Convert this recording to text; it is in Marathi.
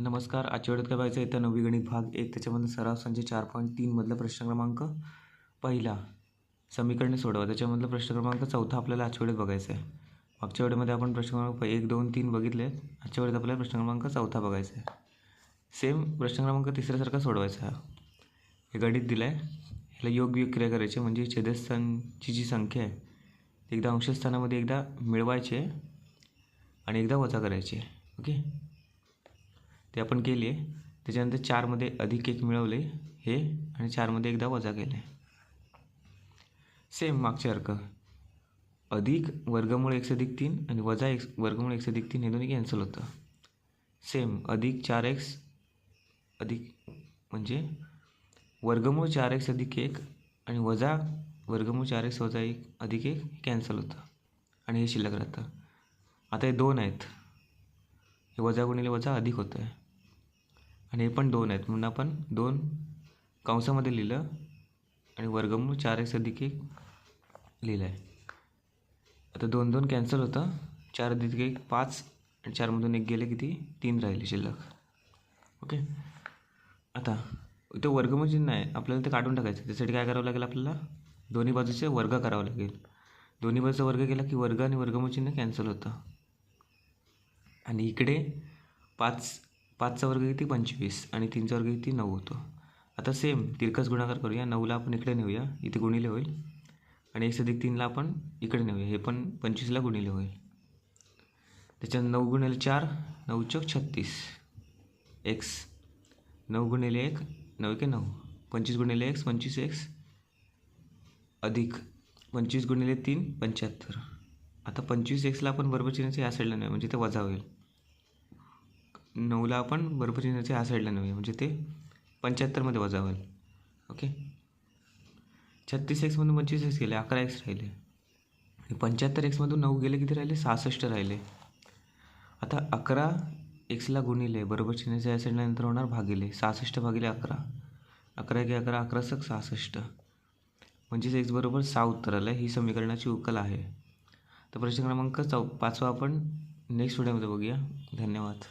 नमस्कार. आजच्या वेळेत काय बघायचं आहे? तर 9वी गणित भाग 1 त्याच्यामधलं सराव संच 4.3 मधला प्रश्न क्रमांक पहिला समीकरणे सोडवा. त्याच्यामधलं प्रश्न क्रमांक चौथा आपल्याला आजच्या वेळेत बघायचा आहे. मागच्या वेळेमध्ये आपण प्रश्न क्रमांक 1, 2, 3 बघितले. आजच्या वेळेत आपल्याला प्रश्न क्रमांक चौथा बघायचा आहे. सेम प्रश्न क्रमांक तिसऱ्यासारखा सोडवायचा हा. हे गणित दिलं आहे, ह्याला योग्य क्रिया करायची म्हणजे छेदस्थानची जी संख्या आहे एकदा अंशस्थानामध्ये एकदा मिळवायचे आणि एकदा वजा करायचे. ओके, ते आपण केली आहे. त्याच्यानंतर 4मध्ये +1 मिळवले हे आणि 4मध्ये एकदा वजा केले. सेम मागच्यासारखं अधिक वर्गमूळ x+3 आणि वजा वर्गमूळ x+3 हे दोन्ही कॅन्सल होतं. सेम अधिक 4x अधिक म्हणजे वर्गमूळ 4x + 1 आणि वजा वर्गमूळ 4x - 1 + 1 कॅन्सल होतं आणि हे शिल्लक राहतं. आता हे 2 आहेत, हे वजा गुणिले वजा अधिक होतं आहे आणि हे पण 2 आहेत म्हणून आपण 2 कंसामध्ये लिहिलं आणि वर्गमूळ 4x + 1 लिहिलं आहे. आता 2 2 कॅन्सल होतं, 4 + 1 5 आणि 4मधून 1 गेले किती 3 राहिले शिल्लक. ओके, आता इथं वर्गमूळ चिन्ह आहे, आपल्याला ते काढून टाकायचं. त्यासाठी काय करावं लागेल? आपल्याला दोन्ही बाजूचे वर्ग करावं लागेल. दोन्ही बाजूचा वर्ग केला की वर्ग आणि वर्गमूळ चिन्ह कॅन्सल होतं आणि इकडे 5चा वर्ग किती 25 आणि 3चा वर्ग किती 9 होतो. आता सेम तिरकस गुणाकार करूया. 9ला आपण इकडे नेऊया, इथे गुणिले होईल आणि x+3ला आपण इकडे नेऊया, हे पण 25ला गुणिले होईल. त्याच्यात 9 × 4 9 × 36 x, 9 × 1 9 × 9 25 × x 25x अधिक 25 × 3 75. आता 25xला आपण बरोबर चिन्हाच्या या साईडला नेऊया म्हणजे ते वजा होईल. 9ला आपण बरोबर चिन्हाच्या ह्या साईडला नेऊया म्हणजे ते 75मध्ये वजा होईल. ओके, 36xमधून 25x गेले 11x राहिले आणि 75xमधून 9 गेले किती राहिले 66 राहिले. आता 11xला गुणिले बरोबर चिन्हाच्या या साईडला नंतर होणार भागिले 66 भागिले 11 11 × 11 11 × 66 म्हणजे x बरोबर 6 उत्तर आलं. ही समीकरणाची उकल आहे. तर प्रश्न क्रमांक 5 आपण नेक्स्ट व्हिडिओमध्ये बघूया. धन्यवाद.